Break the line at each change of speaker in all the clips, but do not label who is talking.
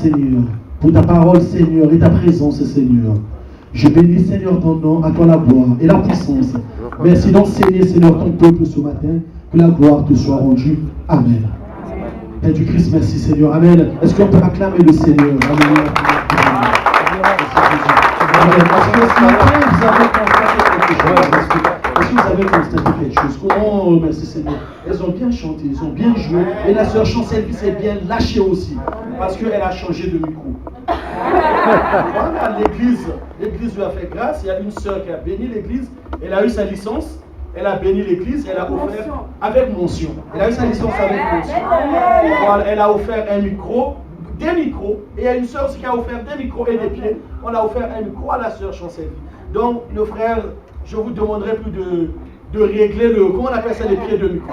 Seigneur, pour ta parole, Seigneur, et ta présence, Seigneur. Je bénis, Seigneur, ton nom, à toi la gloire et la puissance. Merci d'enseigner, Seigneur, ton peuple ce matin. Que la gloire te soit rendue. Amen. Père du Christ, merci, Seigneur. Amen. Est-ce qu'on peut acclamer le Seigneur? Amen. Amen. Est-ce que ce matin, vous avez constaté quelque chose? Est-ce que vous avez constaté quelque chose? Oh, merci, Seigneur. Elles ont bien chanté, ils ont bien joué. Et la sœur Chancel s'est bien lâchée aussi. Parce qu'elle a changé de micro. Voilà, l'église lui a fait grâce. Il y a une sœur qui a béni l'église. Elle a eu sa licence. Elle a béni l'église. Elle a offert avec mention. Elle a eu sa licence avec mention. Voilà, elle a offert un micro, des micros. Et il y a une sœur aussi qui a offert des micros et des pieds. On a offert un micro à la sœur Chancel. Donc, le frère, je vous demanderai plus de régler le, comment on appelle ça, les pieds de micro.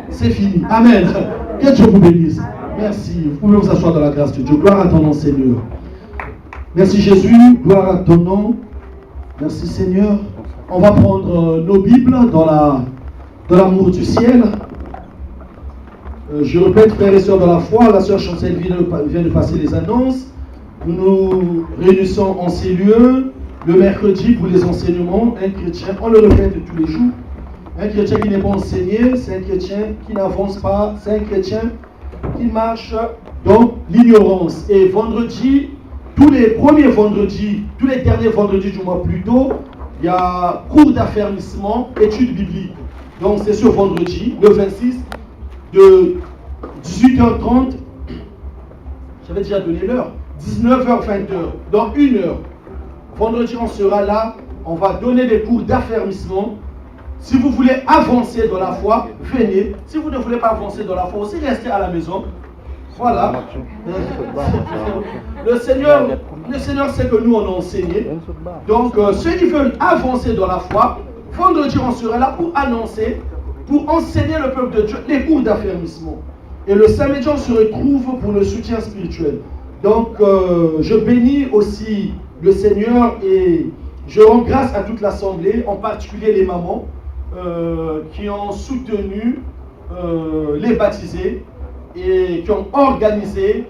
C'est fini. Amen. Que Dieu vous bénisse. Merci. Vous pouvez vous asseoir dans la grâce de Dieu. Gloire à ton nom, Seigneur. Merci Jésus. Gloire à ton nom. Merci Seigneur. On va prendre nos Bibles dans l'amour du ciel. Je répète, frères et sœurs dans la foi, la sœur Chancel vient de passer les annonces. Nous nous réunissons en ces lieux le mercredi pour les enseignements. Un chrétien, on le répète tous les jours. Un chrétien qui n'est pas enseigné, c'est un chrétien qui n'avance pas, c'est un chrétien qui marche dans l'ignorance. Et vendredi, tous les premiers vendredis, tous les derniers vendredis du mois plus tôt, il y a cours d'affermissement, études bibliques. Donc c'est ce vendredi, le 26, de 18h30, j'avais déjà donné l'heure, 19h, 20h, dans une heure. Vendredi, on sera là, on va donner des cours d'affermissement. Si vous voulez avancer dans la foi, venez. Si vous ne voulez pas avancer dans la foi, aussi restez à la maison. Voilà. Le Seigneur sait que nous, on a enseigné. Donc, ceux qui veulent avancer dans la foi, vendredi, on sera là pour annoncer, pour enseigner le peuple de Dieu les cours d'affermissement. Et le samedi, on se retrouve pour le soutien spirituel. Donc, je bénis aussi le Seigneur et je rends grâce à toute l'assemblée, en particulier les mamans, qui ont soutenu les baptisés et qui ont organisé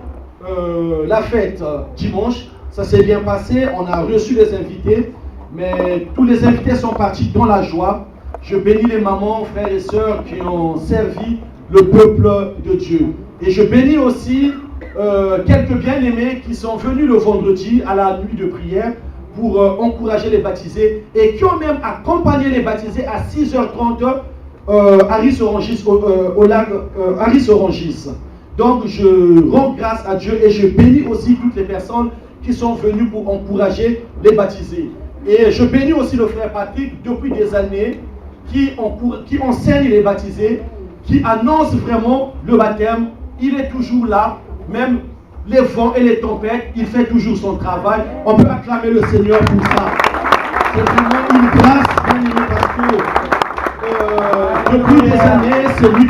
la fête dimanche. Ça s'est bien passé, on a reçu les invités, mais tous les invités sont partis dans la joie. Je bénis les mamans, frères et sœurs qui ont servi le peuple de Dieu. Et je bénis aussi quelques bien-aimés qui sont venus le vendredi à la nuit de prière pour encourager les baptisés et qui ont même accompagné les baptisés à 6h30 Harris-Orangis, au lac Harris-Orangis. Donc je rends grâce à Dieu et je bénis aussi toutes les personnes qui sont venues pour encourager les baptisés. Et je bénis aussi le frère Patrick depuis des années qui enseigne les baptisés, qui annonce vraiment le baptême. Il est toujours là, même les vents et les tempêtes, il fait toujours son travail. On peut acclamer le Seigneur pour ça. C'est vraiment une grâce, bien aimé, parce que depuis des années, c'est lui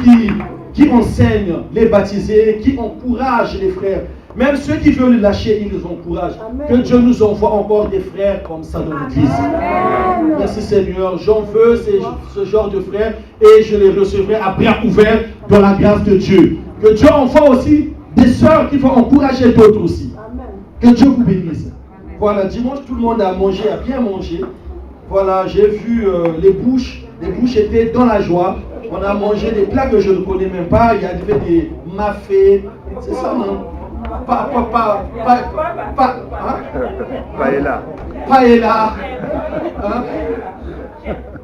qui enseigne les baptisés, qui encourage les frères. Même ceux qui veulent lâcher, il les encourage. Amen. Que Dieu nous envoie encore des frères comme ça dans l'Église. Merci Seigneur. J'en veux ce genre de frères et je les recevrai à bras ouverts dans la grâce de Dieu. Que Dieu envoie aussi des sœurs qui vont encourager d'autres aussi. Amen. Que Dieu vous bénisse. Amen. Voilà, dimanche, tout le monde a mangé, a bien mangé. Voilà, j'ai vu les bouches étaient dans la joie. On a mangé des plats que je ne connais même pas. Il y avait des mafés. C'est ça, non?
Paella.
Paella. Hein?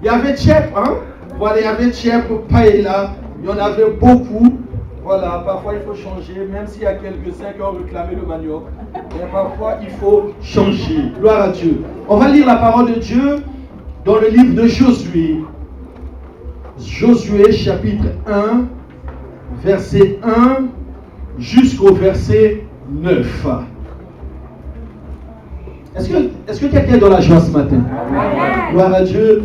Il y avait Tchèp, hein? Voilà, il y avait Tchèp, paella. Il y en avait beaucoup. Voilà, parfois il faut changer, même s'il y a quelques-uns qui ont réclamé le manioc. Mais parfois il faut changer. Gloire à Dieu. On va lire la parole de Dieu dans le livre de Josué. Josué chapitre 1, verset 1 jusqu'au verset 9. Est-ce que quelqu'un est dans la joie ce matin? Amen. Gloire à Dieu.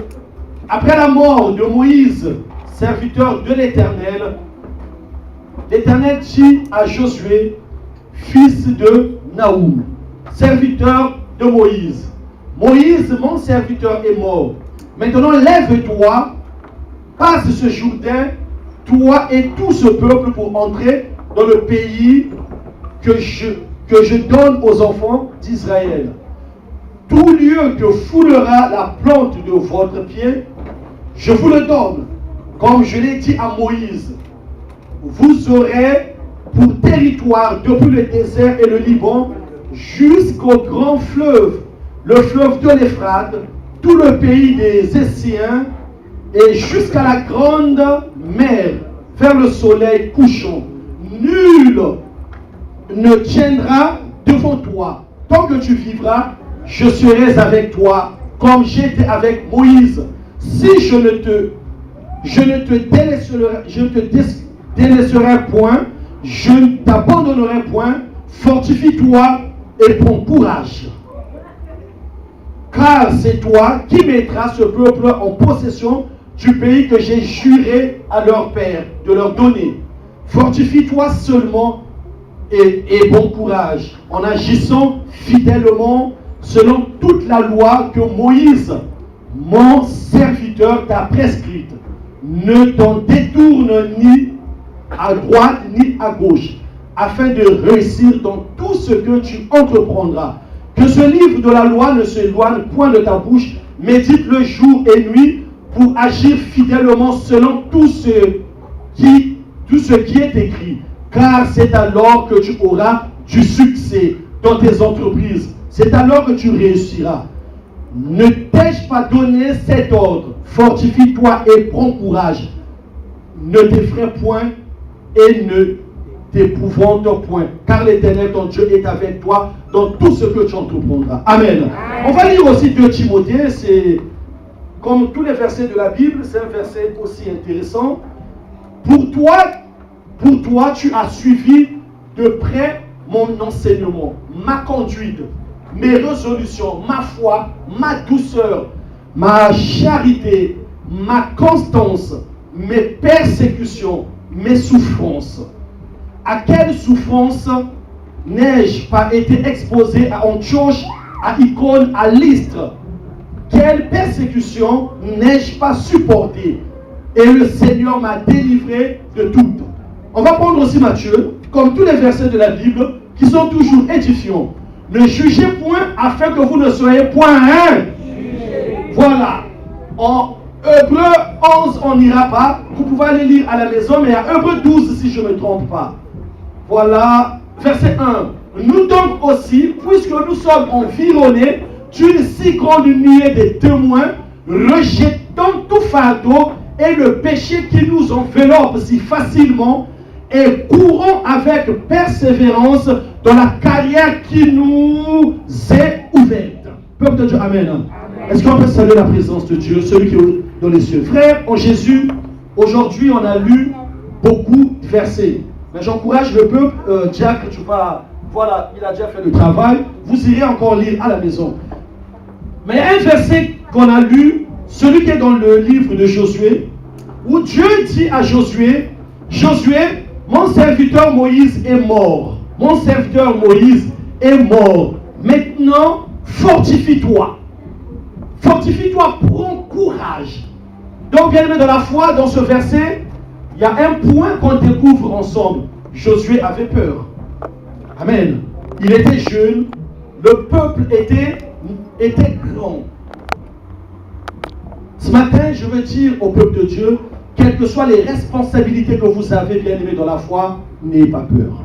Après la mort de Moïse, serviteur de l'Éternel, l'Éternel dit à Josué, fils de Naoum, serviteur de Moïse, Moïse, mon serviteur, est mort. Maintenant, lève-toi, passe ce Jourdain, toi et tout ce peuple, pour entrer dans le pays que que je donne aux enfants d'Israël. Tout lieu que foulera la plante de votre pied, je vous le donne, comme je l'ai dit à Moïse. Vous aurez pour territoire depuis le désert et le Liban jusqu'au grand fleuve, le fleuve de l'Euphrate, tout le pays des Essiens et jusqu'à la grande mer, vers le soleil couchant. Nul ne tiendra devant toi. Tant que tu vivras, je serai avec toi, comme j'étais avec Moïse. Si je ne te délaisserai point, je ne t'abandonnerai point, fortifie-toi et prends courage. Car c'est toi qui mettras ce peuple en possession du pays que j'ai juré à leur père de leur donner. Fortifie-toi seulement et bon courage, en agissant fidèlement selon toute la loi que Moïse, mon serviteur, t'a prescrite. Ne t'en détourne ni à droite ni à gauche, afin de réussir dans tout ce que tu entreprendras. Que ce livre de la loi ne s'éloigne point de ta bouche, médite-le jour et nuit pour agir fidèlement selon tout ce qui est écrit. Car c'est alors que tu auras du succès dans tes entreprises. C'est alors que tu réussiras. Ne t'ai-je pas donné cet ordre? Fortifie-toi et prends courage. Ne t'effraie point et ne t'épouvante point. Car l'Éternel, ton Dieu, est avec toi dans tout ce que tu entreprendras. Amen. On va lire aussi 2 Timothée. C'est comme tous les versets de la Bible, c'est un verset aussi intéressant. Pour toi, tu as suivi de près mon enseignement, ma conduite, mes résolutions, ma foi, ma douceur, ma charité, ma constance, mes persécutions, mes souffrances. À quelle souffrance n'ai-je pas été exposé à Antioche, à Icône, à Lystre? Quelle persécution n'ai-je pas supporté? Et le Seigneur m'a délivré de toutes. On va prendre aussi Matthieu, comme tous les versets de la Bible, qui sont toujours édifiants. Ne jugez point afin que vous ne soyez point un. Voilà. En Hébreu 11, on n'ira pas. Vous pouvez aller lire à la maison, mais à Hébreu 12, si je ne me trompe pas. Voilà. Verset 1. Nous donc aussi, puisque nous sommes environnés d'une si grande nuée de témoins, rejetons tout fardeau et le péché qui nous enveloppe si facilement, et courons avec persévérance dans la carrière qui nous est ouverte. Peuple de Dieu, amen. Est-ce qu'on peut saluer la présence de Dieu, celui qui est dans les cieux? Frères, en Jésus, aujourd'hui on a lu beaucoup de versets. Mais j'encourage le peuple, Jack, tu vas, voilà, il a déjà fait le travail, vous irez encore lire à la maison. Mais il y a un verset qu'on a lu, celui qui est dans le livre de Josué, où Dieu dit à Josué, Josué, mon serviteur Moïse est mort. Mon serviteur Moïse est mort. Maintenant, fortifie-toi. Fortifie-toi, prends courage. Donc, bien aimé dans la foi, dans ce verset, il y a un point qu'on découvre ensemble. Josué avait peur. Amen. Il était jeune. Le peuple était grand. Ce matin, je veux dire au peuple de Dieu, quelles que soient les responsabilités que vous avez, bien aimés dans la foi, n'ayez pas peur.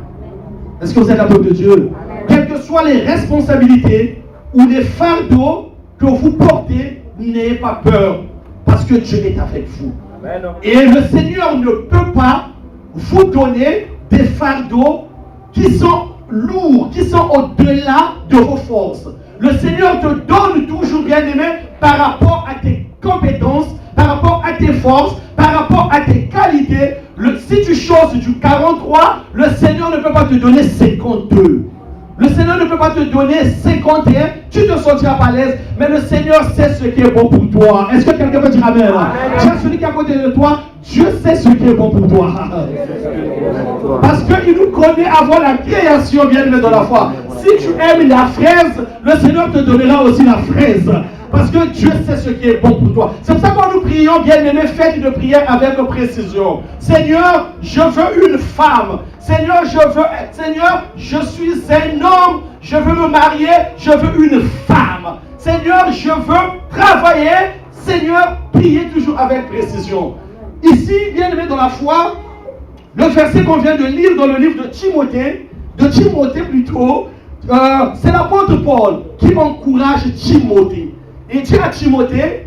Est-ce que vous êtes un peuple de Dieu? Quelles que soient les responsabilités ou les fardeaux que vous portez, n'ayez pas peur, parce que Dieu est avec vous. Amen. Et le Seigneur ne peut pas vous donner des fardeaux qui sont lourds, qui sont au-delà de vos forces. Le Seigneur te donne toujours, bien aimé, par rapport à tes compétences, par rapport à tes forces, par rapport à tes qualités. Si tu choses du 43, le Seigneur ne peut pas te donner 52. Le Seigneur ne peut pas te donner 51. Tu te sentiras pas à l'aise, mais le Seigneur sait ce qui est bon pour toi. Est-ce que quelqu'un peut dire amen? Tiens, celui qui est à côté de toi, Dieu sait ce qui est bon pour toi. Parce qu'il nous connaît avant la création, bien aimé dans la foi. Si tu aimes la fraise, le Seigneur te donnera aussi la fraise. Parce que Dieu sait ce qui est bon pour toi. C'est pour ça que quand nous prions, bien-aimés, faites une prière avec précision. Seigneur, je veux une femme. Seigneur, je suis un homme. Je veux me marier. Je veux une femme. Seigneur, je veux travailler. Seigneur, priez toujours avec précision. Ici, bien-aimés dans la foi, le verset qu'on vient de lire dans le livre de Timothée plutôt, c'est l'apôtre Paul qui encourage Timothée. Il dit à Timothée,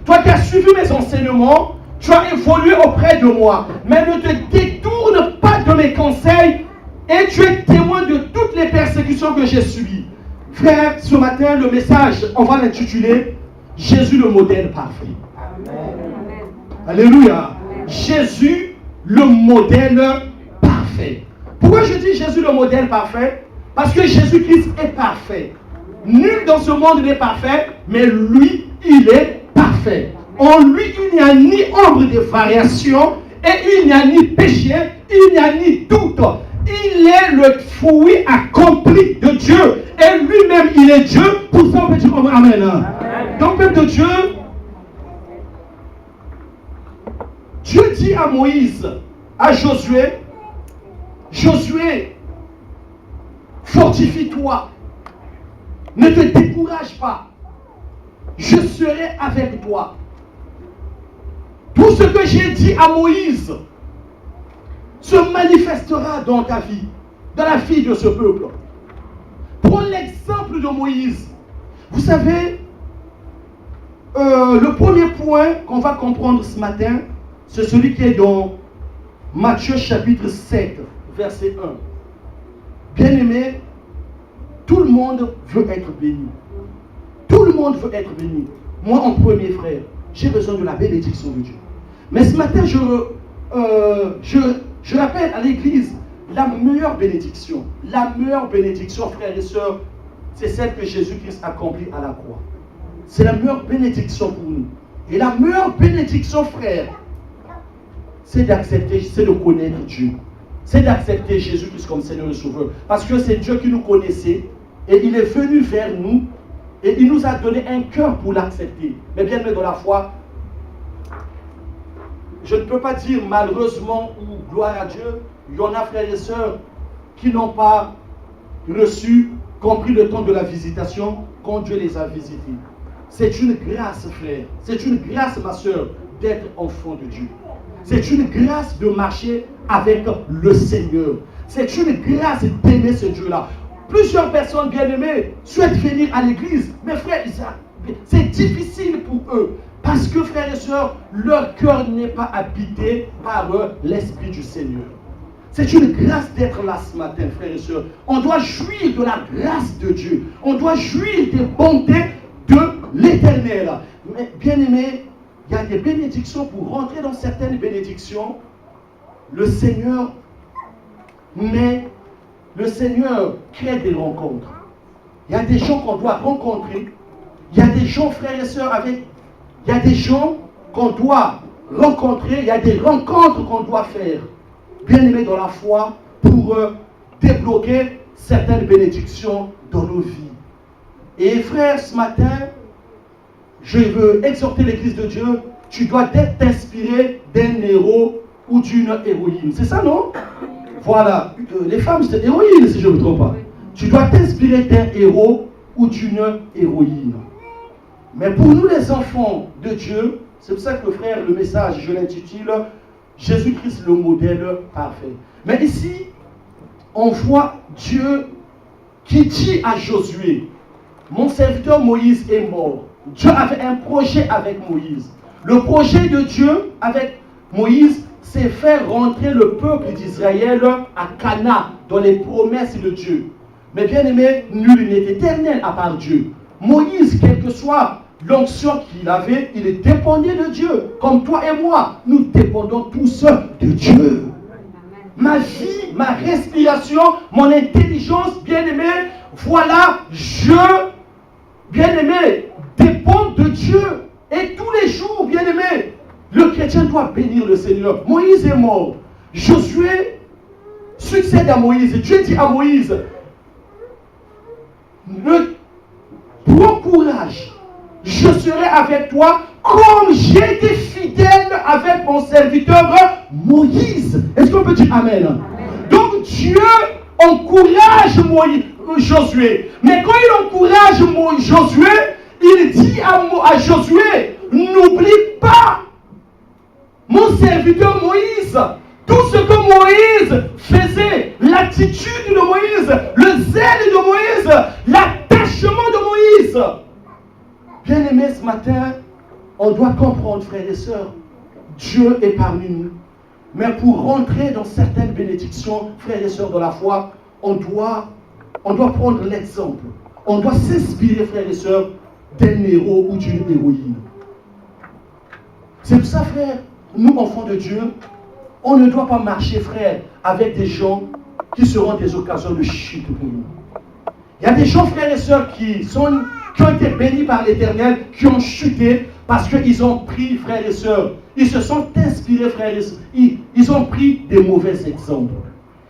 toi qui as suivi mes enseignements, tu as évolué auprès de moi, mais ne te détourne pas de mes conseils et tu es témoin de toutes les persécutions que j'ai subies. Frère, ce matin, le message, on va l'intituler Jésus le modèle parfait. Amen. Alléluia. Amen. Jésus le modèle parfait. Pourquoi je dis Jésus le modèle parfait? Parce que Jésus-Christ est parfait. Nul dans ce monde n'est parfait, mais lui, il est parfait. En lui, il n'y a ni ombre de variation, et il n'y a ni péché, il n'y a ni doute. Il est le fruit accompli de Dieu. Et lui-même, il est Dieu. Pour ça, on peut dire Amen. Amen. Donc, peuple de Dieu, Dieu dit à Moïse, à Josué, fortifie-toi. Ne te décourage pas. Je serai avec toi. Tout ce que j'ai dit à Moïse se manifestera dans ta vie, dans la vie de ce peuple. Prends l'exemple de Moïse. Vous savez, le premier point qu'on va comprendre ce matin, c'est celui qui est dans Matthieu chapitre 7, verset 1. Bien-aimé, tout le monde veut être béni. Tout le monde veut être béni. Moi, en premier, frère, j'ai besoin de la bénédiction de Dieu. Mais ce matin, je rappelle à l'église la meilleure bénédiction. La meilleure bénédiction, frères et sœurs, c'est celle que Jésus-Christ accomplit à la croix. C'est la meilleure bénédiction pour nous. Et la meilleure bénédiction, frère, c'est d'accepter, c'est de connaître Dieu. C'est d'accepter Jésus-Christ comme Seigneur et Sauveur. Parce que c'est Dieu qui nous connaissait et il est venu vers nous et il nous a donné un cœur pour l'accepter. Mais bien aimé dans la foi, je ne peux pas dire malheureusement ou gloire à Dieu, il y en a frères et sœurs qui n'ont pas compris le temps de la visitation quand Dieu les a visités. C'est une grâce, frère. C'est une grâce, ma sœur, d'être enfant de Dieu. C'est une grâce de marcher avec le Seigneur. C'est une grâce d'aimer ce Dieu-là. Plusieurs personnes bien-aimées souhaitent venir à l'église. Mais frère, c'est difficile pour eux. Parce que, frères et sœurs, leur cœur n'est pas habité par l'Esprit du Seigneur. C'est une grâce d'être là ce matin, frères et sœurs. On doit jouir de la grâce de Dieu. On doit jouir des bontés de l'Éternel. Mais bien-aimés, il y a des bénédictions. Pour rentrer dans certaines bénédictions, le Seigneur crée des rencontres. Il y a des gens qu'on doit rencontrer. Il y a des gens, frères et sœurs, il y a des gens qu'on doit rencontrer. Il y a des rencontres qu'on doit faire. Bien-aimés dans la foi, pour débloquer certaines bénédictions dans nos vies. Et frères, ce matin, je veux exhorter l'Église de Dieu. Tu dois être inspiré d'un héros ou d'une héroïne. C'est ça, non? Voilà. Les femmes, c'est héroïne, si je ne me trompe pas. Tu dois t'inspirer d'un héros ou d'une héroïne. Mais pour nous, les enfants de Dieu, c'est pour ça que, frère, le message, je l'intitule Jésus-Christ, le modèle parfait. Mais ici, on voit Dieu qui dit à Josué, mon serviteur Moïse est mort. Dieu avait un projet avec Moïse. Le projet de Dieu avec Moïse, c'est faire rentrer le peuple d'Israël à Cana, dans les promesses de Dieu. Mais bien aimé, nul n'est éternel à part Dieu. Moïse, quelle que soit l'onction qu'il avait, il dépendait de Dieu. Comme toi et moi, nous dépendons tous de Dieu. Ma vie, ma respiration, mon intelligence, bien aimé, voilà, bien aimé, dépend de Dieu. Et tous les jours, bien aimé, le chrétien doit bénir le Seigneur. Moïse est mort. Josué succède à Moïse. Dieu dit à Moïse, prends courage serai avec toi comme j'ai été fidèle avec mon serviteur Moïse. Est-ce qu'on peut dire Amen? Amen. Donc Dieu encourage Josué. Mais quand il encourage Josué, il dit à Josué, n'oublie pas mon serviteur Moïse. Tout ce que Moïse faisait, l'attitude de Moïse, le zèle de Moïse, l'attachement de Moïse. Bien-aimés, ce matin, on doit comprendre, frères et sœurs, Dieu est parmi nous. Mais pour rentrer dans certaines bénédictions, frères et sœurs de la foi, on doit prendre l'exemple. On doit s'inspirer, frères et sœurs, d'un héros ou d'une héroïne. C'est pour ça, frère, nous, enfants de Dieu, on ne doit pas marcher, frère, avec des gens qui seront des occasions de chute pour nous. Il y a des gens, frères et sœurs, qui ont été bénis par l'Éternel, qui ont chuté parce qu'ils ont pris, frères et sœurs, ils se sont inspirés, frères et sœurs, ils ont pris des mauvais exemples.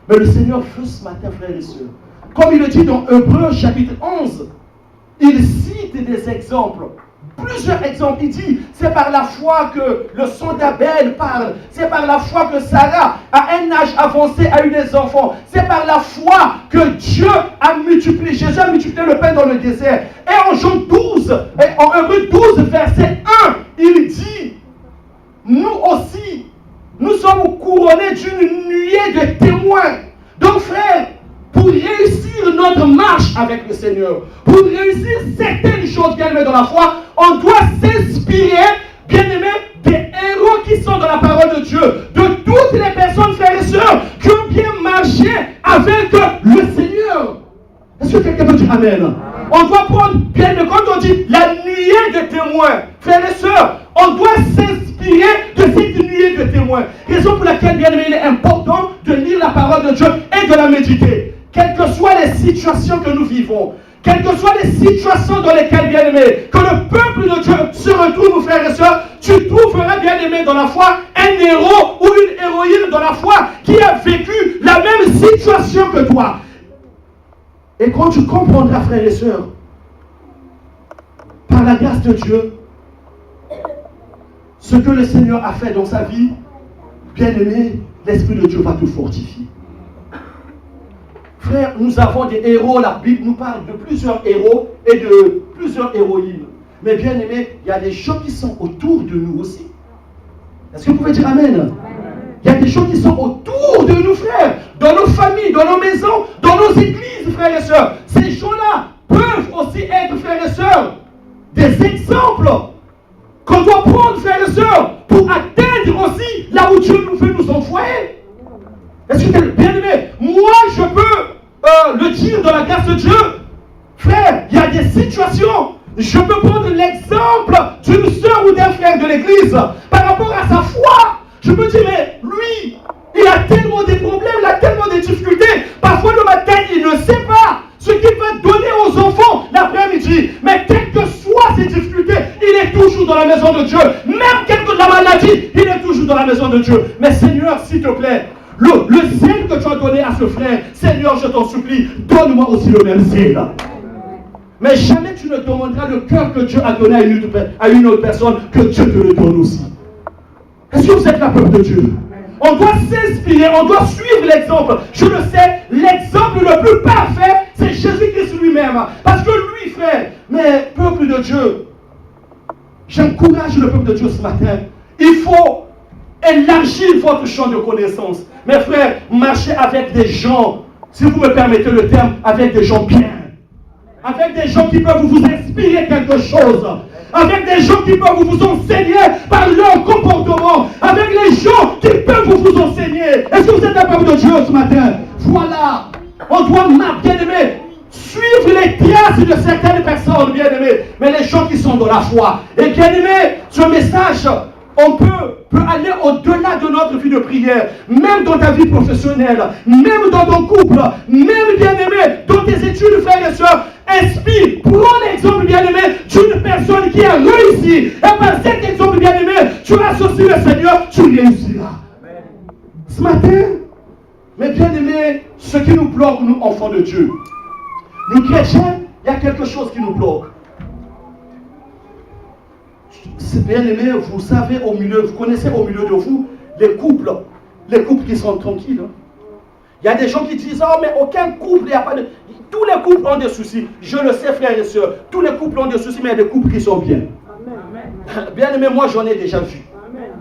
Mais le Seigneur veut ce matin, frères et sœurs, comme il le dit dans Hébreux chapitre 11, il cite des exemples. Plusieurs exemples. Il dit, c'est par la foi que le sang d'Abel parle. C'est par la foi que Sarah, à un âge avancé, a eu des enfants. C'est par la foi que Dieu a multiplié. Jésus a multiplié le pain dans le désert. Et en Jean 12, et en Hébreux 12, verset 1, il dit, nous aussi, nous sommes couronnés d'une nuée de témoins. Donc, frère, pour réussir notre marche avec le Seigneur, pour réussir certaines choses, bien-aimés dans la foi, on doit s'inspirer, bien-aimés, des héros qui sont dans la parole de Dieu, de toutes les personnes, frères et sœurs, qui ont bien marché avec le Seigneur. Est-ce que quelqu'un peut dire Amen? On doit prendre, bien, quand on dit la nuée de témoins, frères et sœurs, on doit s'inspirer de cette nuée de témoins. Raison pour laquelle, bien-aimés, il est important de lire la parole de Dieu et de la méditer. Quelles que soient les situations que nous vivons, quelles que soient les situations dans lesquelles, bien-aimés, que le peuple de Dieu se retrouve, frères et sœurs, tu trouveras, bien-aimé, dans la foi, un héros ou une héroïne dans la foi qui a vécu la même situation que toi. Et quand tu comprendras, frères et sœurs, par la grâce de Dieu, ce que le Seigneur a fait dans sa vie, bien-aimé, l'Esprit de Dieu va te fortifier. Frère, nous avons des héros, la Bible nous parle de plusieurs héros et de plusieurs héroïnes. Mais bien aimé, il y a des gens qui sont autour de nous aussi. Est-ce que vous pouvez dire Amen? Il y a des gens qui sont autour de nous, frères, dans nos familles, dans nos maisons, dans nos églises, frères et sœurs. Ces gens-là peuvent aussi être, frères et sœurs, des exemples qu'on doit prendre, frères et sœurs, pour atteindre aussi là où Dieu nous veut nous envoyer. Est-ce que bien aimé, moi je peux le dire dans la grâce de Dieu, frère, il y a des situations, je peux prendre l'exemple d'une sœur ou d'un frère de l'église par rapport à sa foi. Je peux dire, mais lui, il a tellement de problèmes, il a tellement de difficultés. Parfois le matin, il ne sait pas ce qu'il va donner aux enfants l'après-midi. Mais quelles que soient ses difficultés, il est toujours dans la maison de Dieu. Même quelle que soit la maladie, il est toujours dans la maison de Dieu. Mais Seigneur, s'il te plaît, le zèle que tu as donné à ce frère, Seigneur, je t'en supplie, donne-moi aussi le même zèle. Mais jamais tu ne demanderas le cœur que Dieu a donné à une autre personne, que Dieu te le donne aussi. Est-ce que vous êtes la peuple de Dieu? On doit s'inspirer, on doit suivre l'exemple. Je le sais, l'exemple le plus parfait, c'est Jésus-Christ lui-même. Parce que lui, frère, mais peuple de Dieu, j'encourage le peuple de Dieu ce matin. Il faut élargir votre champ de connaissances. Mes frères, marchez avec des gens, si vous me permettez le terme, avec des gens bien. Avec des gens qui peuvent vous inspirer quelque chose. Avec des gens qui peuvent vous enseigner par leur comportement. Avec les gens qui peuvent vous enseigner. Est-ce que vous êtes la peuple de Dieu ce matin? Voilà. On doit, bien aimé, suivre les traces de certaines personnes, bien aimé. Mais les gens qui sont dans la foi. Et bien aimé, ce message, on peut aller au-delà de notre vie de prière, même dans ta vie professionnelle, même dans ton couple, même bien aimé, dans tes études, frères et sœurs. Inspire, prends l'exemple bien aimé d'une personne qui a réussi. Et par cet exemple bien aimé, tu associes le Seigneur, tu réussiras. Ce matin, mais bien aimé, ce qui nous bloque, nous enfants de Dieu, nous chrétiens, il y a quelque chose qui nous bloque. bien aimé, vous savez, vous connaissez au milieu de vous les couples qui sont tranquilles. Il y a des gens qui disent, oh mais aucun couple, il n'y a pas de... Tous les couples ont des soucis. Je le sais, frères et sœurs. Tous les couples ont des soucis, mais il y a des couples qui sont bien. Amen. Bien aimé, moi j'en ai déjà vu. Amen.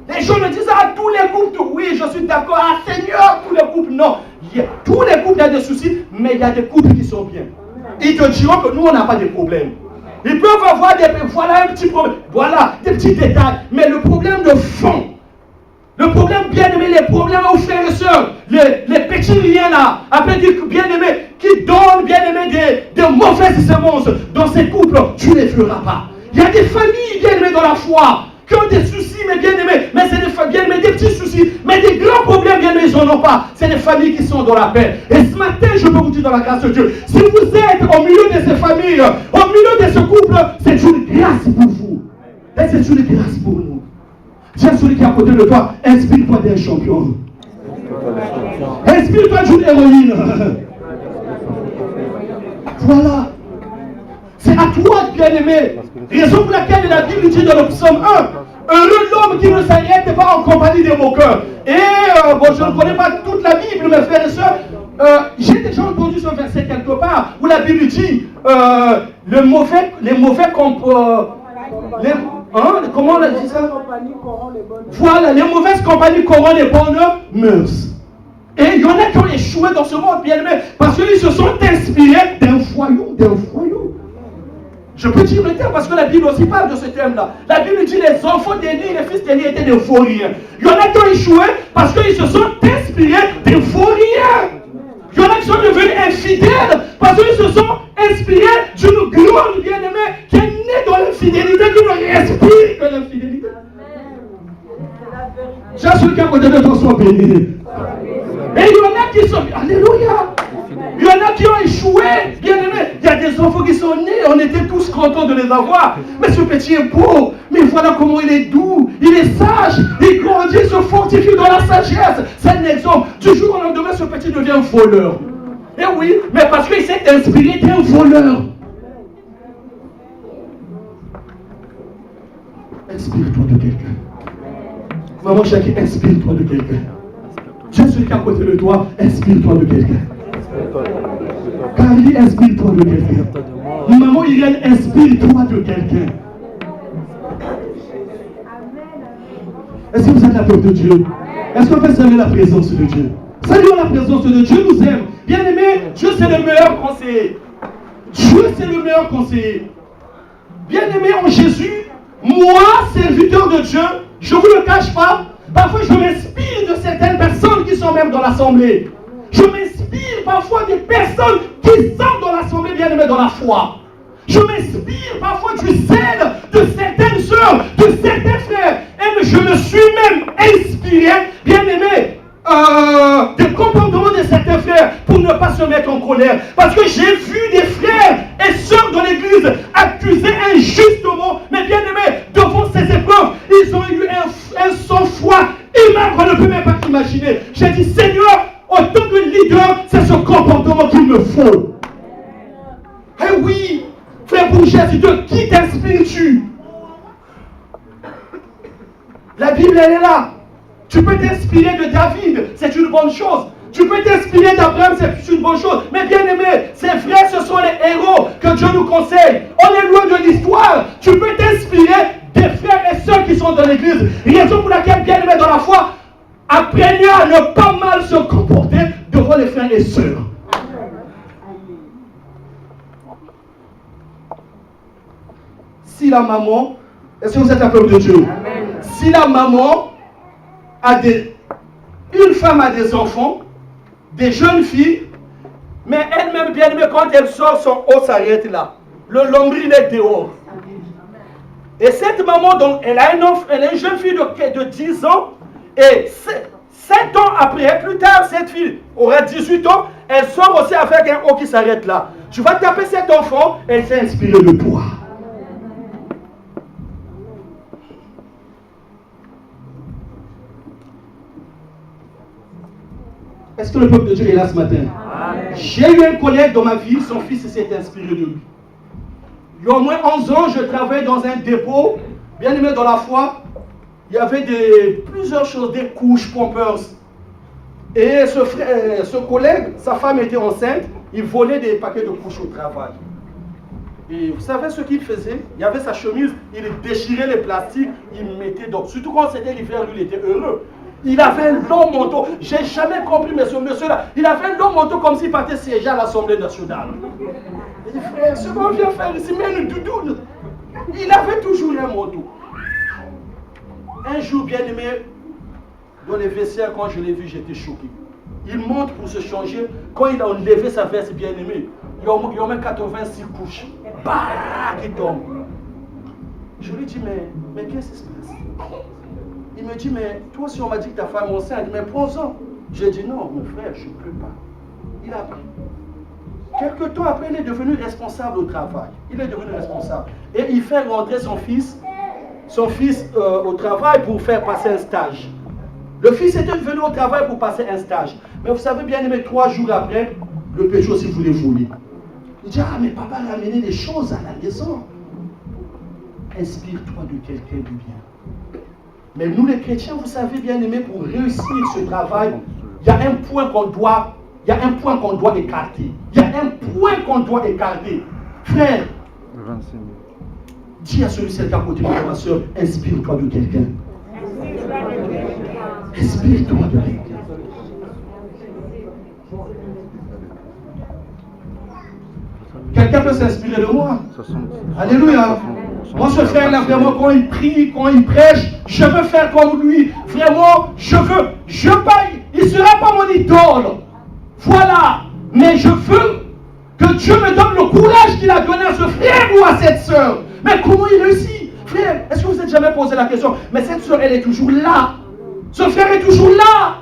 Les gens me disent, ah tous les couples, oui, je suis d'accord. Ah Seigneur, tous les couples, non. Tous les couples, il y a des soucis, mais il y a des couples qui sont bien. Amen. Ils te diront que nous, on n'a pas de problème. Ils peuvent avoir voilà un petit problème, voilà des petits détails, mais le problème de fond, le problème bien aimé, les problèmes aux frères et sœurs, les petits liens là, après bien aimé, qui donnent bien aimé des mauvaises semences dans ces couples, tu ne les feras pas. Il y a des familles bien aimées dans la foi qui ont des soucis, mais bien aimés, mais c'est des bien aimés, des petits soucis, mais des grands problèmes bien aimés, ils n'en ont pas. C'est des familles qui sont dans la paix. Et ce matin, je peux vous dire dans la grâce de Dieu, si vous êtes au milieu de ces familles, au milieu de ce couple, c'est une grâce pour vous. Et c'est une grâce pour nous. Tiens celui qui est à côté de toi, inspire-toi d'un champion. Inspire-toi d'une héroïne. Voilà. C'est à toi, bien-aimé. Raison pour laquelle la Bible dit dans le psaume 1, heureux l'homme qui ne s'arrête pas en compagnie des moqueurs. Et bon, je ne connais pas toute la Bible, mes frères et sœurs. J'ai déjà entendu ce verset quelque part où la Bible dit les mauvais comment on a dit ça? Voilà, les mauvaises compagnies corrompent les bonnes mœurs. Et il y en a qui ont échoué dans ce monde, bien aimé, parce qu'ils se sont inspirés d'un voyou. Je peux dire le terme parce que la Bible aussi parle de ce thème-là. La Bible dit les enfants d'Élie, les fils d'Élie étaient des vauriens. Il y en a qui ont échoué parce qu'ils se sont inspirés des vauriens. Il y en a qui sont devenus infidèles parce qu'ils se sont inspirés d'une gloire bien-aimée qui est née dans l'infidélité, qui ne respire que l'infidélité. J'ai celui qui a côté de toi soit béni. Et il y en a qui sont... Alléluia. Il y en a qui ont échoué, bien aimé. Il y a des enfants qui sont nés, on était tous contents de les avoir. Mais ce petit est beau, mais voilà comment il est doux, il est sage, il grandit, se fortifie dans la sagesse. C'est un exemple. Du jour au lendemain, ce petit devient un voleur. Et oui, mais parce qu'il s'est inspiré d'un voleur. Inspire-toi de quelqu'un. Maman chérie, inspire-toi de quelqu'un. Dieu celui qui est à côté de toi, inspire-toi de quelqu'un. Carly, inspire-toi de quelqu'un. Maman Irène, inspire-toi de quelqu'un. Est-ce que vous êtes la peuple de Dieu? Est-ce qu'on peut saluer la présence de Dieu? Saluons la présence de Dieu. Dieu nous aime. Bien aimé, Dieu c'est le meilleur conseiller. Dieu c'est le meilleur conseiller. Bien aimé en Jésus, moi, serviteur de Dieu, je ne vous le cache pas, parfois je m'inspire de certaines personnes qui sont même dans l'assemblée. Je m'inspire parfois des personnes qui sont dans l'assemblée, bien aimées dans la foi. Je m'inspire parfois du zèle de certaines sœurs, de certains frères. Et je me suis même inspiré, bien aimé, des comportements de certains frères pour ne pas se mettre en colère. Parce que j'ai vu des frères et sœurs dans l'église accusés injustement, mais bien aimés, devant ces épreuves, ils ont eu un sang-froid humain qu'on ne peut même pas imaginer. J'ai dit, Seigneur, en tant que leader, c'est ce comportement qu'il me faut. Eh oui, frère Bourget, de qui t'inspires-tu? La Bible, elle est là. Tu peux t'inspirer de David, c'est une bonne chose. Tu peux t'inspirer d'Abraham, c'est une bonne chose. Mais bien aimé, ces frères, ce sont les héros que Dieu nous conseille. On est loin de l'histoire. Tu peux t'inspirer des frères et sœurs qui sont dans l'église. Raison pour laquelle, bien aimé dans la foi, apprenez à ne pas mal se comporter devant les frères et sœurs. Si la maman, est-ce que vous êtes un peuple de Dieu? Amen. Si la maman a une femme a des enfants, des jeunes filles, mais elle-même bien aimée, quand elle sort, son haut s'arrête là. Le nombril est dehors. Et cette maman, donc, elle a une jeune fille de 10 ans, et 7 ans après, plus tard, cette fille aura 18 ans, elle sort aussi avec un haut qui s'arrête là. Tu vas taper cet enfant, elle s'est inspirée de toi. Est-ce que le peuple de Dieu est là ce matin? J'ai eu un collègue dans ma vie, son fils s'est inspiré de lui. Il y a au moins 11 ans, je travaillais dans un dépôt Bien aimé dans la foi, il y avait plusieurs choses, des couches, pompeurs. Et ce collègue, sa femme était enceinte, il volait des paquets de couches au travail. Et vous savez ce qu'il faisait? Il y avait sa chemise, il déchirait les plastiques, il mettait donc, surtout quand c'était l'hiver, lui il était heureux. Il avait un long manteau. J'ai jamais compris, mais ce monsieur-là, il avait un long manteau comme s'il partait siéger à l'Assemblée nationale. Il dit, frère, ce qu'on vient faire ici, mets une doudoune. Il avait toujours un manteau. Un jour, bien aimé, dans les vestiaires, quand je l'ai vu, j'étais choqué. Il monte pour se changer. Quand il a enlevé sa veste, bien aimé, il en met 86 couches. Bah, qui tombe. Je lui dis, mais qu'est-ce qui se passe? Il me dit, mais toi, si on m'a dit que ta femme est enceinte, mais prends-en. J'ai dit, non, mon frère, je ne peux pas. Il a pris. Quelque temps après, il est devenu responsable au travail. Il est devenu responsable. Et il fait rentrer son fils au travail pour faire passer un stage. Le fils était venu au travail pour passer un stage. Mais vous savez, bien aimé, 3 jours après, le péché aussi voulait voler. Il dit, ah, mais papa a amené des choses à la maison. Inspire-toi de quelqu'un du bien. Mais nous, les chrétiens, vous savez, bien aimé, pour réussir ce travail, il y a un point qu'on doit écarter. Il y a un point qu'on doit écarter. Frère, dis à celui-ci qui est à côté de toi, ma soeur, inspire-toi de quelqu'un. Inspire-toi de quelqu'un. Quelqu'un peut s'inspirer de moi. Alléluia. Moi, ce frère-là, vraiment, quand il prie, quand il prêche, je veux faire comme lui. Vraiment, je paye. Il ne sera pas mon idole. Voilà. Mais je veux que Dieu me donne le courage qu'il a donné à ce frère ou à cette soeur. Mais comment il réussit? Frère, est-ce que vous vous êtes jamais posé la question? Mais cette soeur, elle est toujours là. Ce frère est toujours là.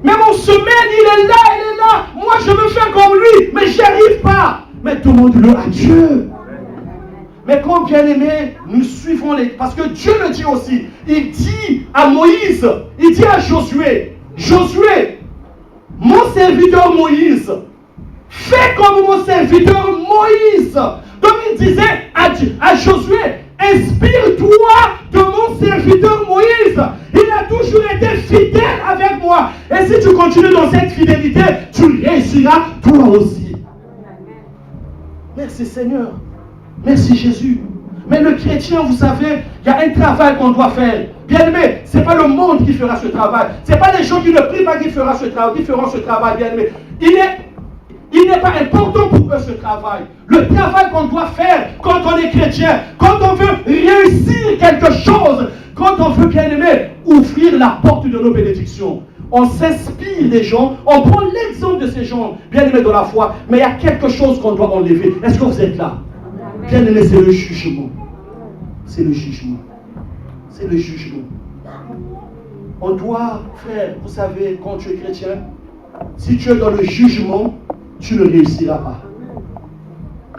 Même en semaine, il est là. Moi, je veux faire comme lui, mais j'y arrive pas. Mais demande-le à Dieu. Mais quand bien aimé, nous suivons les... Parce que Dieu le dit aussi. Il dit à Moïse, il dit à Josué, mon serviteur Moïse, fais comme mon serviteur Moïse. Donc il disait à Josué, inspire-toi de mon serviteur Moïse. Il a toujours été fidèle avec moi. Et si tu continues dans cette fidélité, tu réussiras toi aussi. Merci Seigneur. Merci Jésus. Mais le chrétien, vous savez, il y a un travail qu'on doit faire. Bien aimé, ce n'est pas le monde qui fera ce travail. Ce n'est pas les gens qui ne prient pas qui feront ce travail, bien aimé. Il n'est pas important pour eux ce travail. Le travail qu'on doit faire quand on est chrétien, quand on veut réussir quelque chose, quand on veut, bien aimé, ouvrir la porte de nos bénédictions. On s'inspire des gens, on prend l'exemple de ces gens, bien aimés dans la foi, mais il y a quelque chose qu'on doit enlever. Est-ce que vous êtes là? Bien aimé, c'est le jugement. C'est le jugement. C'est le jugement. On doit, frère, vous savez, quand tu es chrétien, si tu es dans le jugement, tu ne réussiras pas.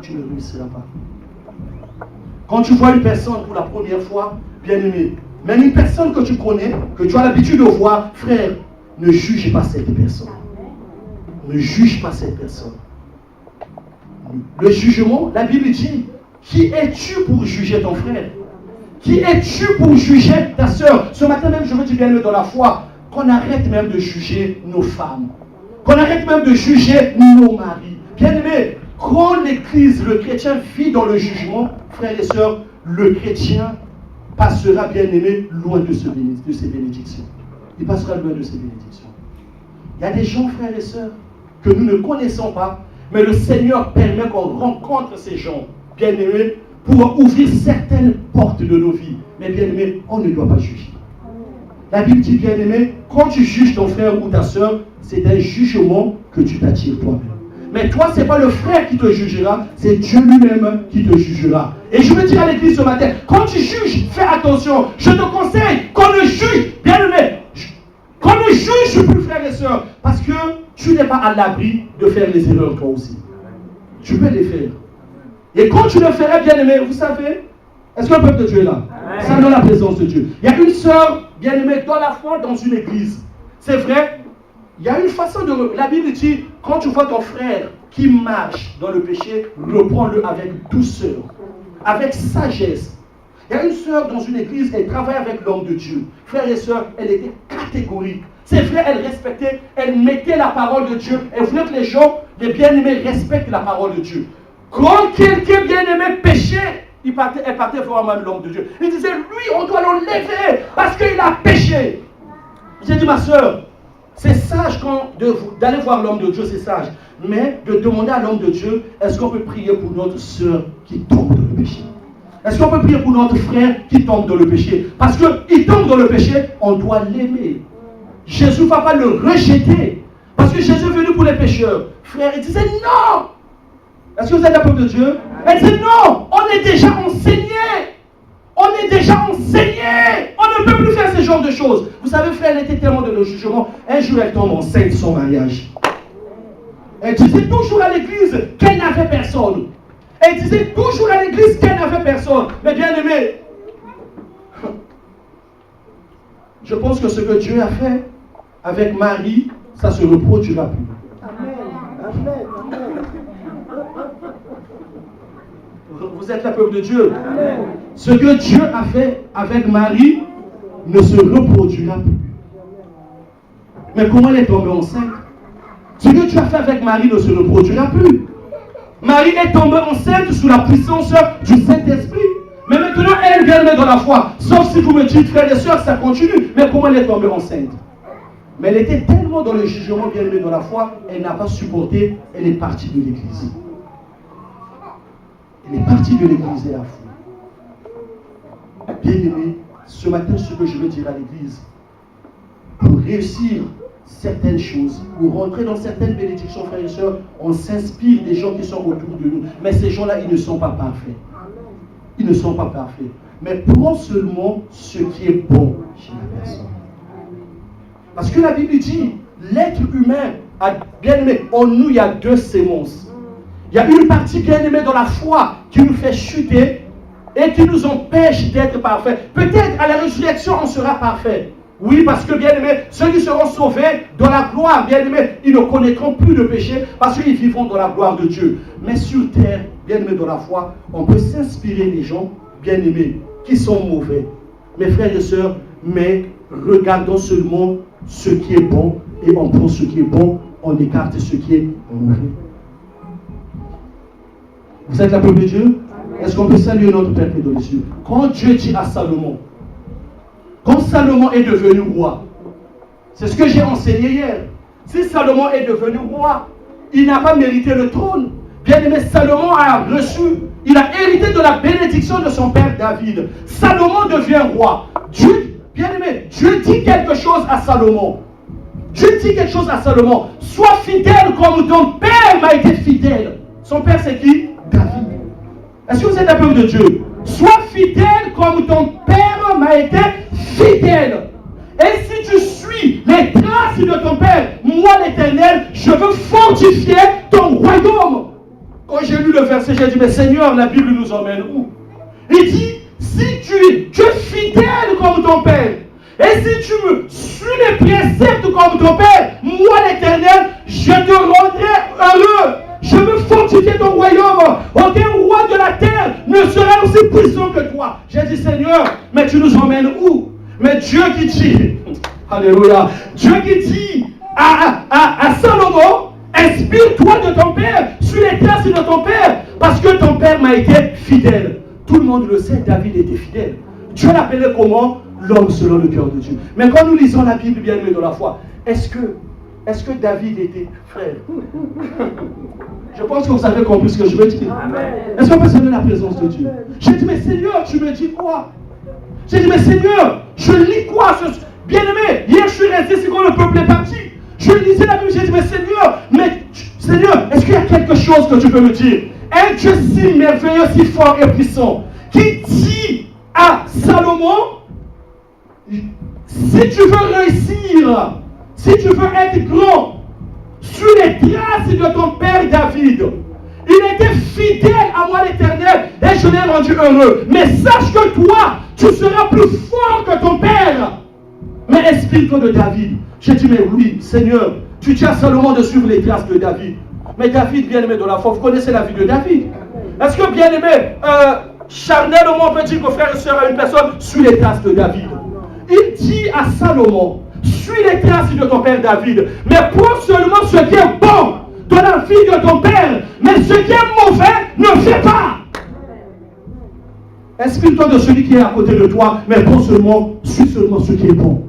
Tu ne réussiras pas. Quand tu vois une personne pour la première fois, bien aimé, même une personne que tu connais, que tu as l'habitude de voir, frère, ne juge pas cette personne. Ne juge pas cette personne. Le jugement, la Bible dit, qui es-tu pour juger ton frère? Qui es-tu pour juger ta soeur? Ce matin même, je veux dire bien aimé dans la foi, qu'on arrête même de juger nos femmes. Qu'on arrête même de juger nos maris. Bien aimé, quand l'Église, le chrétien vit dans le jugement, frères et sœurs, le chrétien passera, bien aimé, loin de ses bénédictions. Il passera loin de ses bénédictions. Il y a des gens, frères et sœurs, que nous ne connaissons pas, mais le Seigneur permet qu'on rencontre ces gens, bien aimés, pour ouvrir certaines portes de nos vies. Mais bien aimé, on ne doit pas juger. La Bible dit, bien aimé, quand tu juges ton frère ou ta soeur, c'est un jugement que tu t'attires toi-même. Mais toi, ce n'est pas le frère qui te jugera, c'est Dieu lui-même qui te jugera. Et je veux dire à l'église ce matin, quand tu juges, fais attention. Je te conseille qu'on ne juge, bien aimé, qu'on ne juge plus, frères et sœurs, parce que tu n'es pas à l'abri de faire les erreurs toi aussi. Tu peux les faire. Et quand tu le ferais, bien aimé, vous savez, est-ce que le peuple de Dieu est là? C'est dans la présence de Dieu. Il y a une sœur, bien aimée, dans la foi, dans une église. C'est vrai, il y a une façon de... La Bible dit, quand tu vois ton frère qui marche dans le péché, reprends-le avec douceur, avec sagesse. Il y a une sœur dans une église, elle travaille avec l'homme de Dieu. Frères et sœurs, elle était catégorique. C'est vrai, elle respectait, elle mettait la parole de Dieu. Elle voulait que les gens, les bien-aimés, respectent la parole de Dieu. Quand quelqu'un bien-aimé péchait, elle partait voir même l'homme de Dieu. Il disait, lui, on doit l'enlever parce qu'il a péché. J'ai dit, ma sœur, c'est sage d'aller voir l'homme de Dieu, c'est sage. Mais de demander à l'homme de Dieu, est-ce qu'on peut prier pour notre sœur qui tombe dans le péché? Est-ce qu'on peut prier pour notre frère qui tombe dans le péché? Parce qu'il tombe dans le péché, on doit l'aimer. Jésus ne va pas le rejeter. Parce que Jésus est venu pour les pécheurs. Frère, il disait non. Est-ce que vous êtes un peuple de Dieu? Elle dit non, on est déjà enseigné. On est déjà enseigné. On ne peut plus faire ce genre de choses. Vous savez, frère, elle était tellement dans le jugement. Un jour, elle tombe enceinte de son mariage. Elle disait toujours à l'église qu'elle n'avait personne. Elle disait toujours à l'église qu'elle n'avait personne. Mais bien aimé, je pense que ce que Dieu a fait avec Marie, ça se reproduira plus. Amen. Amen. Vous êtes le peuple de Dieu. Amen. Ce que Dieu a fait avec Marie ne se reproduira plus. Mais comment elle est tombée enceinte? Ce que Dieu a fait avec Marie ne se reproduira plus. Marie est tombée enceinte sous la puissance du Saint-Esprit. Mais maintenant, elle vient mettre dans la foi. Sauf si vous me dites, frères et sœurs, ça continue. Mais comment elle est tombée enceinte? Mais elle était tellement dans le jugement, bien aimée dans la foi, elle n'a pas supporté, elle est partie de l'église. Elle est partie de l'église et la foi. Bien aimé, ce matin, ce que je veux dire à l'église, pour réussir certaines choses, pour rentrer dans certaines bénédictions, frères et sœurs, on s'inspire des gens qui sont autour de nous. Mais ces gens-là, ils ne sont pas parfaits. Ils ne sont pas parfaits. Mais prends seulement ce qui est bon chez la personne. Parce que la Bible dit, l'être humain, bien aimé, en nous, il y a deux sémences. Il y a une partie bien aimée dans la foi qui nous fait chuter et qui nous empêche d'être parfaits. Peut-être à la résurrection, on sera parfait. Oui, parce que bien aimé, ceux qui seront sauvés dans la gloire, bien aimé, ils ne connaîtront plus de péché parce qu'ils vivront dans la gloire de Dieu. Mais sur terre, bien aimé dans la foi, on peut s'inspirer des gens, bien aimés, qui sont mauvais. Mes frères et sœurs, mais regardons seulement ce qui est bon et on prend ce qui est bon, on écarte ce qui est mauvais. Vous êtes la peuple de Dieu? Est-ce qu'on peut saluer notre Père qui est dans les cieux? Quand Dieu dit à Salomon, quand Salomon est devenu roi, c'est ce que j'ai enseigné hier. Si Salomon est devenu roi, il n'a pas mérité le trône. Bien aimé, Salomon a reçu, il a hérité de la bénédiction de son père David. Salomon devient roi. Dieu, bien aimé, Dieu dit quelque chose à Salomon. Dieu dit quelque chose à Salomon. Sois fidèle comme ton père m'a été fidèle. Son père c'est qui? David. Est-ce que vous êtes un peuple de Dieu? Sois fidèle comme ton père m'a été fidèle. Et si tu suis les traces de ton père, moi l'Éternel, je veux fortifier ton royaume. Quand j'ai lu le verset, j'ai dit, mais Seigneur, la Bible nous emmène où? Il dit, si tu es fidèle comme ton père, et si tu me suis les préceptes comme ton père, moi l'Éternel, je te rendrai heureux. Je veux fortifier ton royaume. Aucun roi de la terre ne sera aussi puissant que toi. J'ai dit, Seigneur, mais tu nous emmènes où? Mais Dieu qui dit, alléluia, Dieu qui dit à Salomon, inspire-toi de ton père, suis les traces de ton père, parce que ton père m'a été fidèle. Tout le monde le sait, David était fidèle. Dieu l'appelait comment? L'homme selon le cœur de Dieu. Mais quand nous lisons la Bible bien aimée dans la foi, est-ce que David était frère? Je pense que vous avez compris ce que je veux dire. Est-ce qu'on peut se donner la présence de Dieu? J'ai dit, mais Seigneur, tu me dis quoi? J'ai dit, mais Seigneur, je lis quoi? Bien aimé, hier je suis resté, c'est quand le peuple est parti. Je lisais la Bible, j'ai dit, mais Seigneur, est-ce qu'il y a quelque chose que tu peux me dire? Un Dieu si merveilleux, si fort et puissant, qui dit à Salomon, si tu veux réussir, si tu veux être grand, sur les traces de ton père David, il était fidèle à moi l'Éternel et je l'ai rendu heureux. Mais sache que toi, tu seras plus fort que ton père. Mais inspire-toi de David. J'ai dit, mais oui, Seigneur, tu dis à Salomon de suivre les traces de David. Mais David, bien aimé de la foi, vous connaissez la vie de David. Est-ce que, bien aimé, Charnellement, on peut dire que frère et soeur à une personne, suis les traces de David. Il dit à Salomon, suis les traces de ton père David, mais prends seulement ce qui est bon de la vie de ton père, mais ce qui est mauvais, ne fais pas. Inspire-toi de celui qui est à côté de toi, mais suis seulement ce qui est bon.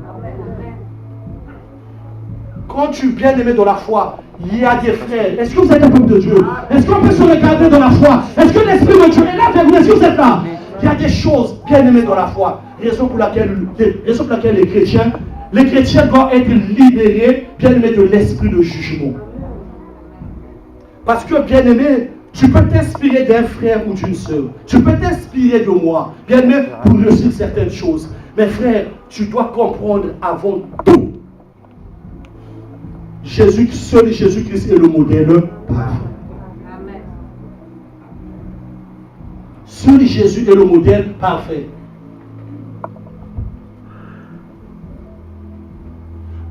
Quand tu es bien aimé dans la foi, il y a des frères. Est-ce que vous êtes un peuple de Dieu? Est-ce qu'on peut se regarder dans la foi? Est-ce que l'Esprit de Dieu est là avec vous? Est-ce que vous êtes là? Il y a des choses bien aimées dans la foi. Raison pour laquelle les chrétiens doivent être libérés, bien aimés, de l'esprit de jugement. Parce que, bien aimé, tu peux t'inspirer d'un frère ou d'une sœur. Tu peux t'inspirer de moi, bien aimé, pour réussir certaines choses. Mais frère, tu dois comprendre avant tout. Seul Jésus-Christ est le modèle parfait. Seul Jésus est le modèle parfait.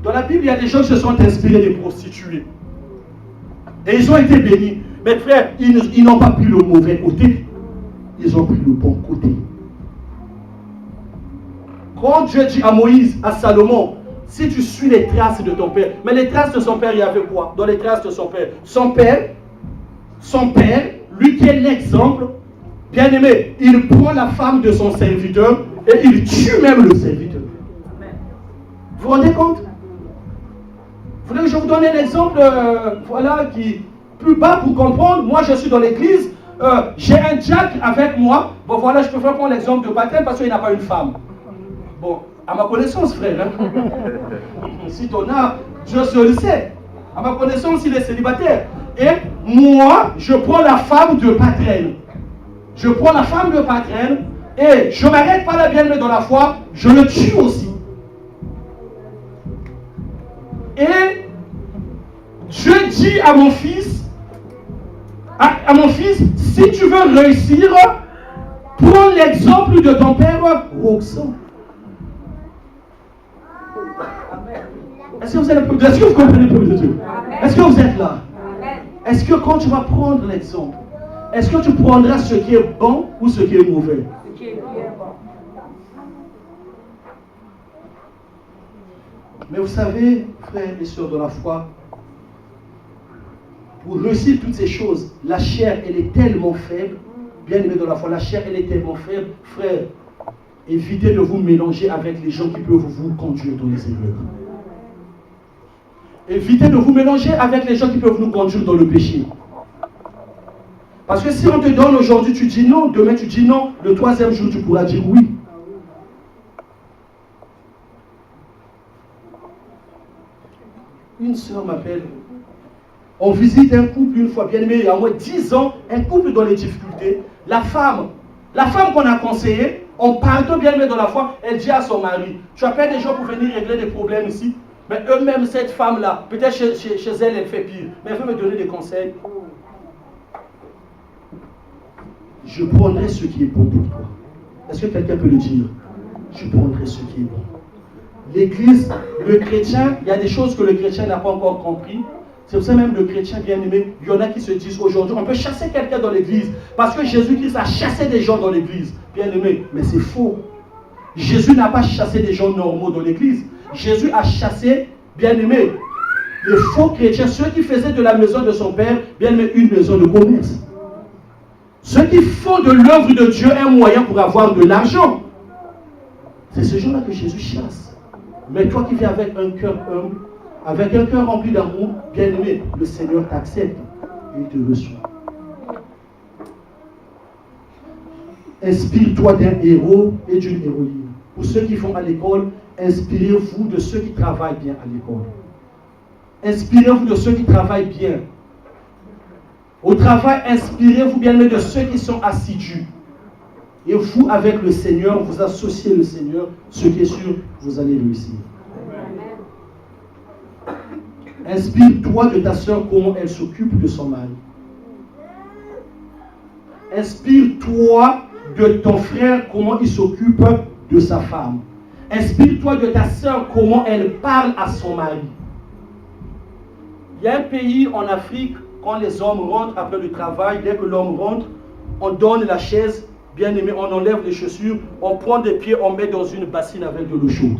Dans la Bible, il y a des gens qui se sont inspirés des prostituées. Et ils ont été bénis. Mais frère, ils n'ont pas pris le mauvais côté. Ils ont pris le bon côté. Quand Dieu dit à Moïse, à Salomon, si tu suis les traces de ton père, mais les traces de son père, il y avait quoi? Dans les traces de son père, lui qui est l'exemple, bien aimé, il prend la femme de son serviteur et il tue même le serviteur. Vous vous rendez compte? Vous voulez que je vous donne un exemple, qui plus bas pour comprendre. Moi, je suis dans l'église, j'ai un jack avec moi. Bon, voilà, je peux faire prendre l'exemple de baptême parce qu'il n'a pas une femme. Bon, à ma connaissance, frère. Si t'en as, Dieu seul le sait. À ma connaissance, il est célibataire. Et moi, je prends la femme de Patraine. Et je ne m'arrête pas la bien-aimée dans la foi, je le tue aussi. Et Dieu dit à mon fils, si tu veux réussir, prends l'exemple de ton père Roxan. Est-ce que vous êtes Est-ce que vous comprenez le peuple de Dieu? Est-ce que vous êtes là? Est-ce que quand tu vas prendre l'exemple, est-ce que tu prendras ce qui est bon ou ce qui est mauvais? Mais vous savez, frères et sœurs de la foi, pour réussir toutes ces choses, la chair, elle est tellement faible, bien aimé de la foi, la chair, elle est tellement faible, frère, évitez de vous mélanger avec les gens qui peuvent vous conduire dans les erreurs. Évitez de vous mélanger avec les gens qui peuvent nous conduire dans le péché. Parce que si on te donne aujourd'hui, tu dis non, demain tu dis non, le troisième jour tu pourras dire oui. Une sœur m'appelle. On visite un couple une fois, bien aimé, il y a au moins 10 ans, un couple dans les difficultés. La femme qu'on a conseillée, en partant bien aimé dans la foi, elle dit à son mari, tu appelles des gens pour venir régler des problèmes ici. Mais eux-mêmes, cette femme-là, peut-être chez elle, elle fait pire. Mais elle veut me donner des conseils. Je prendrai ce qui est bon pour toi. Est-ce que quelqu'un peut le dire? Je prendrai ce qui est bon. L'église, le chrétien, il y a des choses que le chrétien n'a pas encore compris. C'est pour ça même le chrétien bien-aimé, il y en a qui se disent aujourd'hui, on peut chasser quelqu'un dans l'église parce que Jésus-Christ a chassé des gens dans l'église. Bien-aimé, mais c'est faux. Jésus n'a pas chassé des gens normaux dans l'église. Jésus a chassé, bien-aimé, les faux chrétiens, ceux qui faisaient de la maison de son père, bien-aimé, une maison de commerce. Ceux qui font de l'œuvre de Dieu un moyen pour avoir de l'argent. C'est ce gens-là que Jésus chasse. Mais toi qui viens avec un cœur humble, avec un cœur rempli d'amour, bien-aimé, le Seigneur t'accepte et il te reçoit. Inspire-toi d'un héros et d'une héroïne. Pour ceux qui vont à l'école, inspirez-vous de ceux qui travaillent bien à l'école. Inspirez-vous de ceux qui travaillent bien. Au travail, inspirez-vous bien de ceux qui sont assidus. Et vous, avec le Seigneur, vous associez le Seigneur, ce qui est sûr, vous allez réussir. Inspire-toi de ta soeur comment elle s'occupe de son mari. Inspire-toi de ton frère comment il s'occupe de sa femme. Inspire-toi de ta soeur comment elle parle à son mari. Il y a un pays en Afrique, quand les hommes rentrent après le travail, dès que l'homme rentre, on donne la chaise bien-aimé, on enlève les chaussures, on prend des pieds, on met dans une bassine avec de l'eau chaude.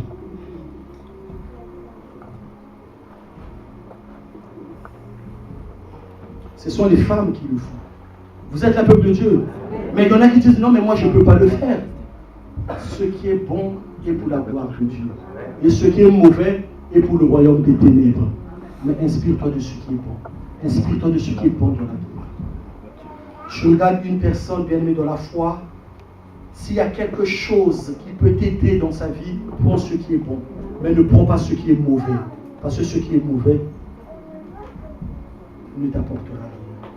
Ce sont les femmes qui le font. Vous êtes le peuple de Dieu. Mais il y en a qui disent non, mais moi je ne peux pas le faire. Ce qui est bon est pour la gloire de Dieu. Et ce qui est mauvais est pour le royaume des ténèbres. Mais inspire-toi de ce qui est bon. Inspire-toi de ce qui est bon dans la vie. Je regarde une personne bien-aimée dans la foi. S'il y a quelque chose qui peut t'aider dans sa vie, prends ce qui est bon. Mais ne prends pas ce qui est mauvais. Parce que ce qui est mauvais ne t'apportera rien.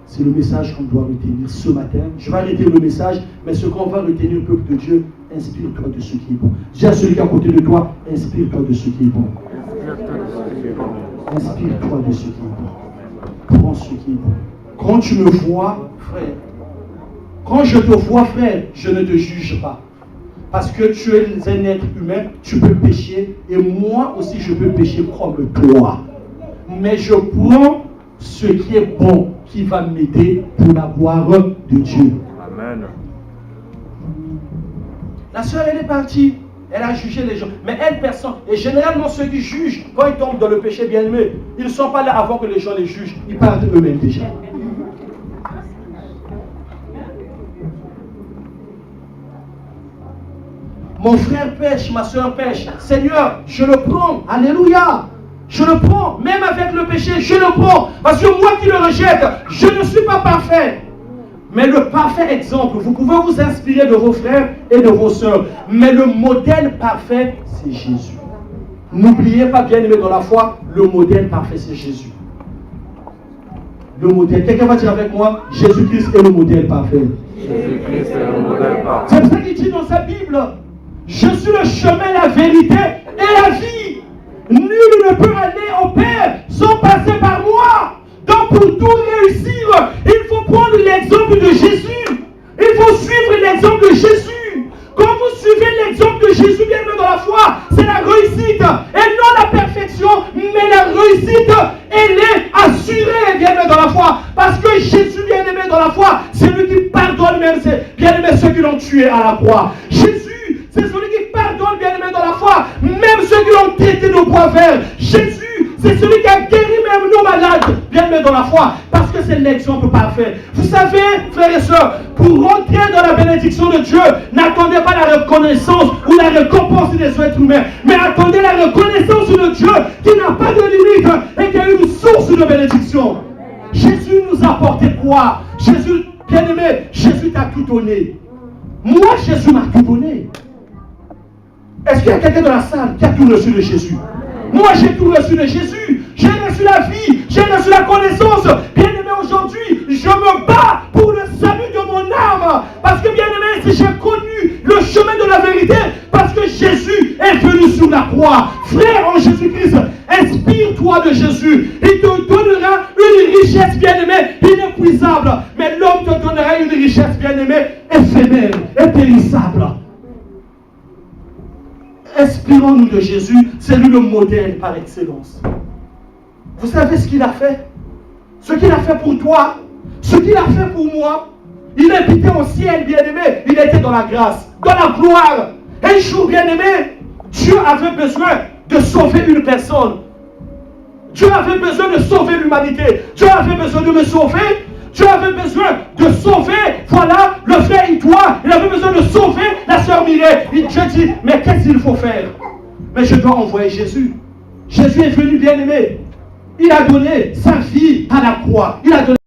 C'est le message qu'on doit retenir ce matin. Je vais arrêter le message, mais ce qu'on va retenir, le peuple de Dieu, inspire-toi de ce qui est bon. Dis à celui qui est à côté de toi, inspire-toi de ce qui est bon. Inspire-toi de ce qui est bon. Prends ce qui est bon. Quand tu me vois, frère, quand je te vois, frère, je ne te juge pas. Parce que tu es un être humain, tu peux pécher, et moi aussi je peux pécher comme toi. Mais je prends ce qui est bon, qui va m'aider pour la gloire de Dieu.
Amen.
La sœur, elle est partie. Elle a jugé les gens. Mais elle, personne. Et généralement, ceux qui jugent, quand ils tombent dans le péché bien-aimé, ils ne sont pas là avant que les gens les jugent. Ils partent eux-mêmes déjà. Mon frère pêche, ma soeur pêche. Seigneur, je le prends. Alléluia. Je le prends. Même avec le péché, je le prends. Parce que moi qui le rejette, je ne suis pas parfait. Mais le parfait exemple, vous pouvez vous inspirer de vos frères et de vos sœurs. Mais le modèle parfait, c'est Jésus. N'oubliez pas, bien aimé dans la foi, le modèle parfait, c'est Jésus. Le modèle. Quelqu'un va dire avec moi, Jésus-Christ est le modèle parfait.
Jésus-Christ est le modèle parfait.
C'est pour ça qu'il dit dans sa Bible, je suis le chemin, la vérité et la vie. Nul ne peut aller au Père sans passer par moi. Donc pour tout réussir, il faut prendre l'exemple de Jésus. Il faut suivre l'exemple de Jésus. Quand vous suivez l'exemple de Jésus, bien aimé dans la foi, c'est la réussite. Et non la perfection, mais la réussite, elle est assurée, bien aimé dans la foi. Parce que Jésus, bien aimé dans la foi, c'est lui qui pardonne même, bien aimé, ceux qui l'ont tué à la croix. Jésus, c'est celui qui pardonne, bien aimé dans la foi, même ceux qui l'ont traité de bois vert. Jésus, c'est celui qui a guéri même nos malades, bien aimé dans la foi, parce que c'est l'exemple parfait. Vous savez, frères et sœurs, pour rentrer dans la bénédiction de Dieu, n'attendez pas la reconnaissance ou la récompense des êtres humains, mais attendez la reconnaissance de Dieu qui n'a pas de limite et qui a une source de bénédiction. Jésus nous a apporté quoi? Jésus, bien aimé, Jésus t'a tout donné. Moi, Jésus m'a tout donné. Est-ce qu'il y a quelqu'un dans la salle qui a tout reçu de Jésus? Moi, j'ai tout reçu de Jésus. J'ai reçu la vie. J'ai reçu la connaissance. Bien aimé, aujourd'hui, je me bats pour le salut de mon âme. Parce que, bien aimé, si j'ai connu le chemin de la vérité, parce que Jésus est venu sur la croix. Frère en Jésus-Christ, inspire-toi de Jésus. Il te donnera une richesse, bien aimé, inépuisable. Mais l'homme te donnera une richesse, bien aimé, éphémère et périssable. Inspirons-nous de Jésus, c'est lui le modèle par excellence. Vous savez ce qu'il a fait? Ce qu'il a fait pour toi, ce qu'il a fait pour moi. Il habitait au ciel, bien-aimé. Il était dans la grâce, dans la gloire. Un jour, bien-aimé, Dieu avait besoin de sauver une personne. Dieu avait besoin de sauver l'humanité. Dieu avait besoin de me sauver. Dieu avait besoin de sauver, voilà, le frère Itoua. Il avait besoin de sauver la sœur Mireille. Et Dieu dit, mais qu'est-ce qu'il faut faire? Mais je dois envoyer Jésus. Jésus est venu, bien aimé. Il a donné sa vie à la croix. Il a donné